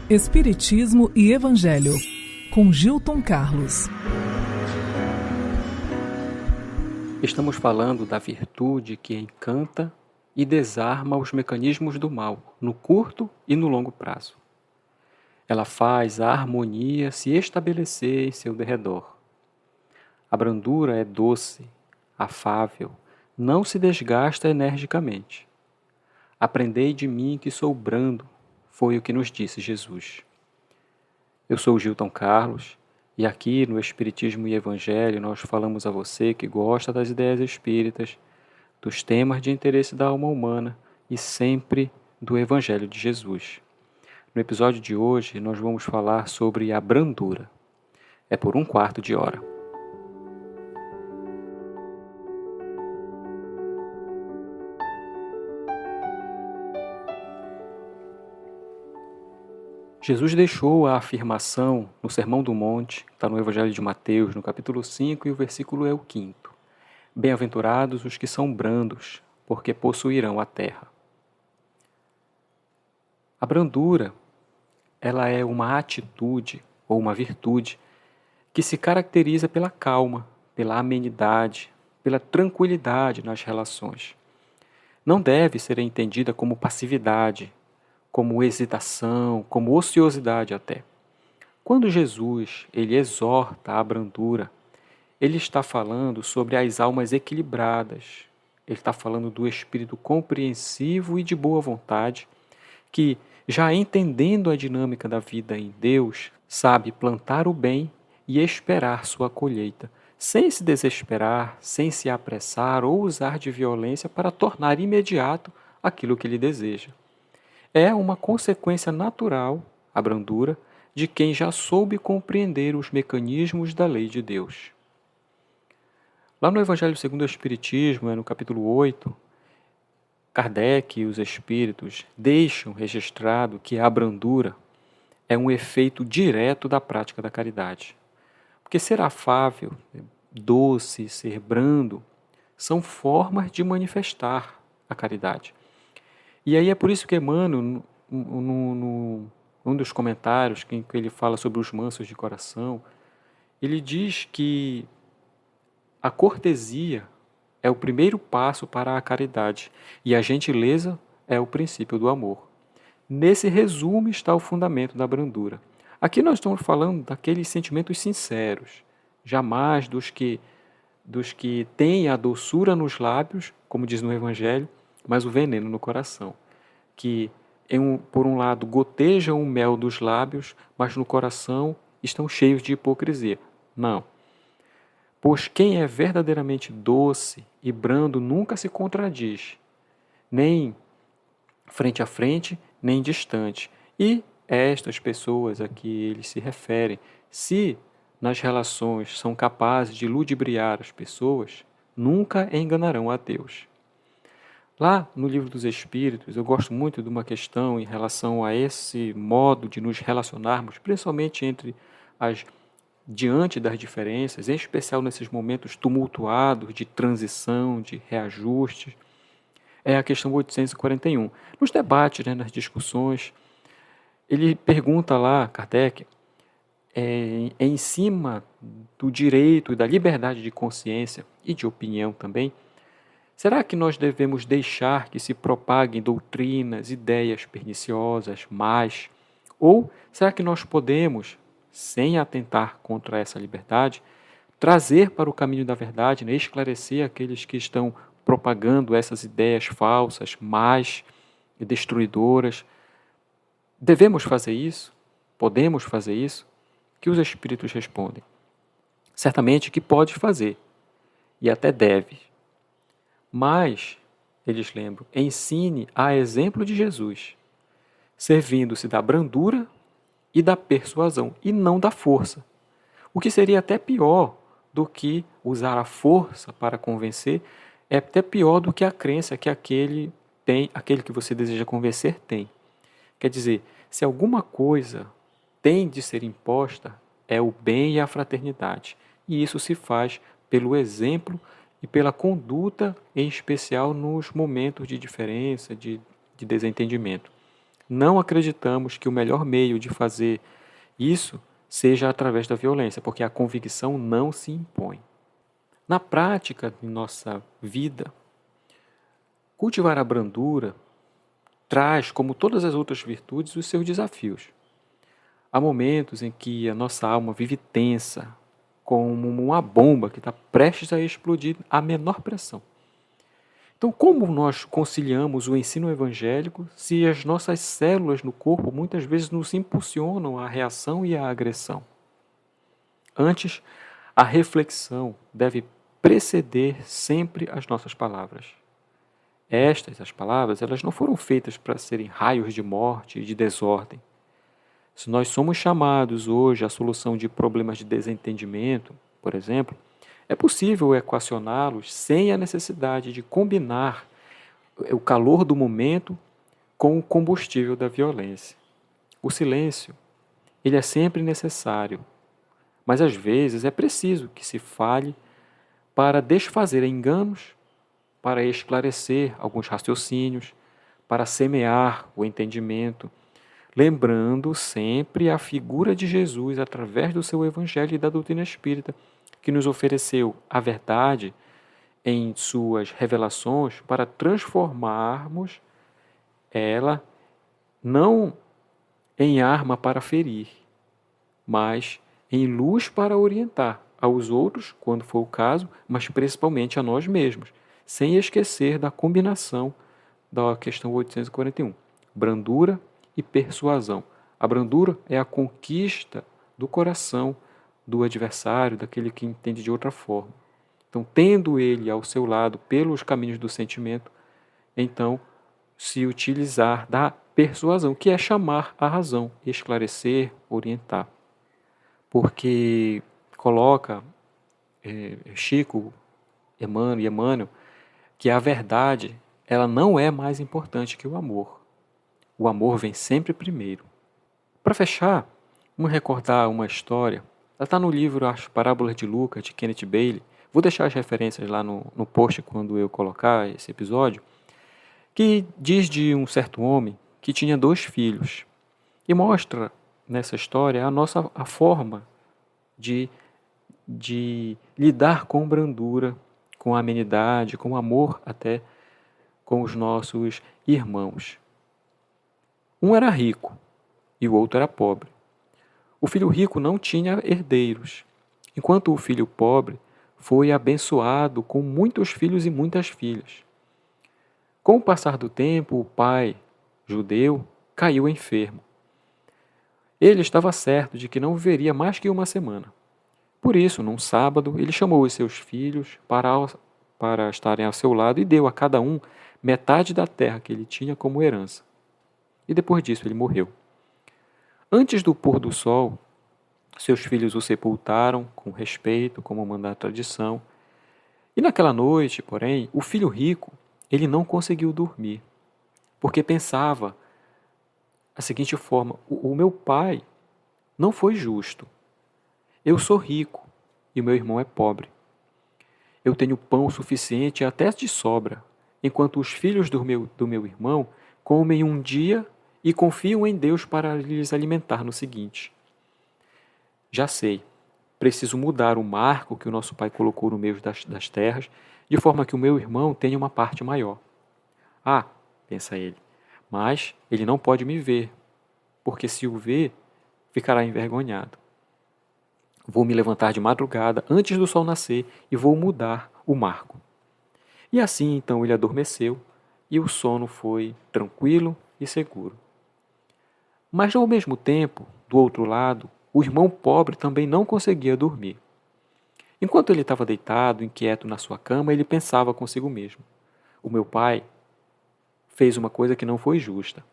Espiritismo e Evangelho, com Gilton Carlos. Estamos falando da virtude que encanta e desarma os mecanismos do mal, no curto e no longo prazo. Ela faz a harmonia se estabelecer em seu derredor. A brandura é doce, afável, não se desgasta energicamente. Aprendei de mim que sou brando, foi o que nos disse Jesus. Eu sou Gilton Carlos e aqui no Espiritismo e Evangelho nós falamos a você que gosta das ideias espíritas, dos temas de interesse da alma humana e sempre do Evangelho de Jesus. No episódio de hoje nós vamos falar sobre a brandura. É por 1/4 de hora. Jesus deixou a afirmação no Sermão do Monte, está no Evangelho de Mateus, no capítulo 5, e o versículo é o 5º. Bem-aventurados os que são brandos, porque possuirão a terra. A brandura, ela é uma atitude ou uma virtude que se caracteriza pela calma, pela amenidade, pela tranquilidade nas relações. Não deve ser entendida como passividade, como hesitação, como ociosidade até. Quando Jesus ele exorta a brandura, ele está falando sobre as almas equilibradas. Ele está falando do espírito compreensivo e de boa vontade, que, já entendendo a dinâmica da vida em Deus, sabe plantar o bem e esperar sua colheita, sem se desesperar, sem se apressar ou usar de violência para tornar imediato aquilo que ele deseja. É uma consequência natural, a brandura, de quem já soube compreender os mecanismos da lei de Deus. Lá no Evangelho segundo o Espiritismo, no capítulo 8, Kardec e os Espíritos deixam registrado que a brandura é um efeito direto da prática da caridade. Porque ser afável, doce, ser brando, são formas de manifestar a caridade. E aí é por isso que Emmanuel, num dos comentários, que ele fala sobre os mansos de coração, ele diz que a cortesia é o primeiro passo para a caridade e a gentileza é o princípio do amor. Nesse resumo está o fundamento da brandura. Aqui nós estamos falando daqueles sentimentos sinceros, jamais dos que têm a doçura nos lábios, como diz no Evangelho, mas o veneno no coração, que por um lado gotejam o mel dos lábios, mas no coração estão cheios de hipocrisia. Não. Pois quem é verdadeiramente doce e brando nunca se contradiz, nem frente a frente, nem distante. E estas pessoas a que eles se referem, se nas relações são capazes de ludibriar as pessoas, nunca enganarão a Deus. Lá no Livro dos Espíritos, eu gosto muito de uma questão em relação a esse modo de nos relacionarmos, principalmente diante das diferenças, em especial nesses momentos tumultuados de transição, de reajuste. É a questão 841. Nos debates, nas discussões, ele pergunta lá, Kardec, em cima do direito e da liberdade de consciência e de opinião também, será que nós devemos deixar que se propaguem doutrinas, ideias perniciosas, más? Ou será que nós podemos, sem atentar contra essa liberdade, trazer para o caminho da verdade, esclarecer aqueles que estão propagando essas ideias falsas, más e destruidoras? Devemos fazer isso? Podemos fazer isso? Que os Espíritos respondem. Certamente que pode fazer, e até deve. Mas, eles lembram, ensine a exemplo de Jesus, servindo-se da brandura e da persuasão, e não da força. O que seria até pior do que usar a força para convencer, é até pior do que a crença que aquele que você deseja convencer tem. Quer dizer, se alguma coisa tem de ser imposta, é o bem e a fraternidade. E isso se faz pelo exemplo e pela conduta, em especial nos momentos de diferença, de desentendimento. não acreditamos que o melhor meio de fazer isso seja através da violência, porque a convicção não se impõe. Na prática de nossa vida, cultivar a brandura traz, como todas as outras virtudes, os seus desafios. Há momentos em que a nossa alma vive tensa, como uma bomba que está prestes a explodir à menor pressão. Então, como nós conciliamos o ensino evangélico se as nossas células no corpo muitas vezes nos impulsionam à reação e à agressão? Antes, a reflexão deve preceder sempre as nossas palavras. As palavras, elas não foram feitas para serem raios de morte e de desordem. Se nós somos chamados hoje à solução de problemas de desentendimento, por exemplo, é possível equacioná-los sem a necessidade de combinar o calor do momento com o combustível da violência. O silêncio, ele é sempre necessário, mas às vezes é preciso que se fale para desfazer enganos, para esclarecer alguns raciocínios, para semear o entendimento, lembrando sempre a figura de Jesus através do seu Evangelho e da doutrina espírita, que nos ofereceu a verdade em suas revelações para transformarmos ela não em arma para ferir, mas em luz para orientar aos outros, quando for o caso, mas principalmente a nós mesmos, sem esquecer da combinação da questão 841, brandura e persuasão. A brandura é a conquista do coração do adversário, daquele que entende de outra forma. Então, tendo ele ao seu lado pelos caminhos do sentimento, então se utilizar da persuasão, que é chamar a razão, esclarecer, orientar. Porque coloca Chico, Emmanuel e Emmanuel, que a verdade ela não é mais importante que o amor. O amor vem sempre primeiro. Para fechar, vamos recordar uma história. Ela está no livro As Parábolas de Lucas, de Kenneth Bailey. Vou deixar as referências lá no post quando eu colocar esse episódio. Que diz de um certo homem que tinha 2 filhos. E mostra nessa história a forma de lidar com brandura, com amenidade, com amor até com os nossos irmãos. Um era rico e o outro era pobre. O filho rico não tinha herdeiros, enquanto o filho pobre foi abençoado com muitos filhos e muitas filhas. Com o passar do tempo, o pai, judeu, caiu enfermo. Ele estava certo de que não viveria mais que uma semana. Por isso, num sábado, ele chamou os seus filhos para estarem ao seu lado e deu a cada um metade da terra que ele tinha como herança. E depois disso ele morreu. Antes do pôr do sol, seus filhos o sepultaram com respeito, como manda a tradição. E naquela noite, porém, o filho rico, ele não conseguiu dormir, porque pensava da seguinte forma: o meu pai não foi justo. Eu sou rico e o meu irmão é pobre. Eu tenho pão suficiente até de sobra, enquanto os filhos do meu irmão comem um dia e confiam em Deus para lhes alimentar no seguinte. Já sei, preciso mudar o marco que o nosso pai colocou no meio das terras, de forma que o meu irmão tenha uma parte maior. Ah, pensa ele, mas ele não pode me ver, porque se o ver, ficará envergonhado. Vou me levantar de madrugada, antes do sol nascer, e vou mudar o marco. E assim, então, ele adormeceu, e o sono foi tranquilo e seguro. Mas, ao mesmo tempo, do outro lado, o irmão pobre também não conseguia dormir. Enquanto ele estava deitado, inquieto na sua cama, ele pensava consigo mesmo: o meu pai fez uma coisa que não foi justa.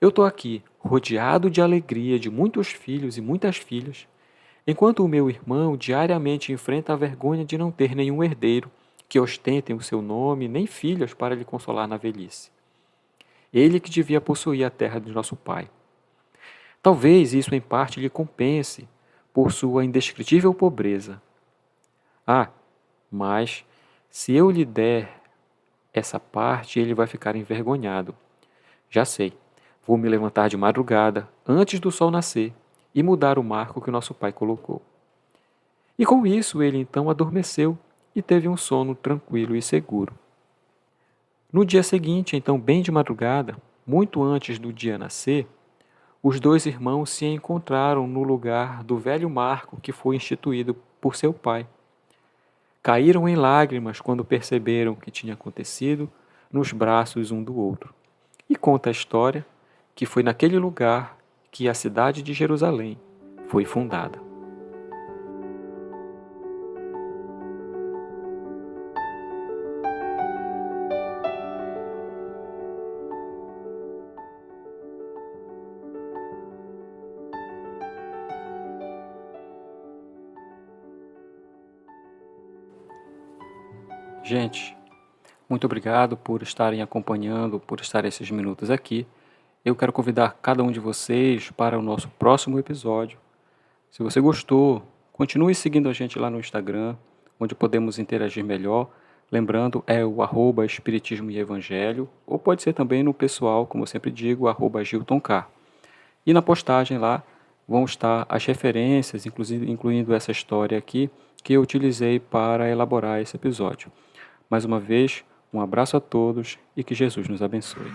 Eu estou aqui, rodeado de alegria de muitos filhos e muitas filhas, enquanto o meu irmão diariamente enfrenta a vergonha de não ter nenhum herdeiro que ostentem o seu nome, nem filhas para lhe consolar na velhice. Ele que devia possuir a terra de nosso pai. Talvez isso em parte lhe compense por sua indescritível pobreza. Ah, mas se eu lhe der essa parte, ele vai ficar envergonhado. Já sei, Vou me levantar de madrugada, antes do sol nascer, e mudar o marco que o nosso pai colocou. E com isso ele então adormeceu e teve um sono tranquilo e seguro. No dia seguinte, então bem de madrugada, muito antes do dia nascer, os dois irmãos se encontraram no lugar do velho marco que foi instituído por seu pai. Caíram em lágrimas quando perceberam o que tinha acontecido nos braços um do outro. E conta a história que foi naquele lugar que a cidade de Jerusalém foi fundada. Gente, muito obrigado por estarem acompanhando, por estar esses minutos aqui. Eu quero convidar cada um de vocês para o nosso próximo episódio. Se você gostou, continue seguindo a gente lá no Instagram, onde podemos interagir melhor. Lembrando, é o @Espiritismo e Evangelho, ou pode ser também no pessoal, como eu sempre digo, @GiltonK. E na postagem lá vão estar as referências, incluindo essa história aqui, que eu utilizei para elaborar esse episódio. Mais uma vez, um abraço a todos e que Jesus nos abençoe.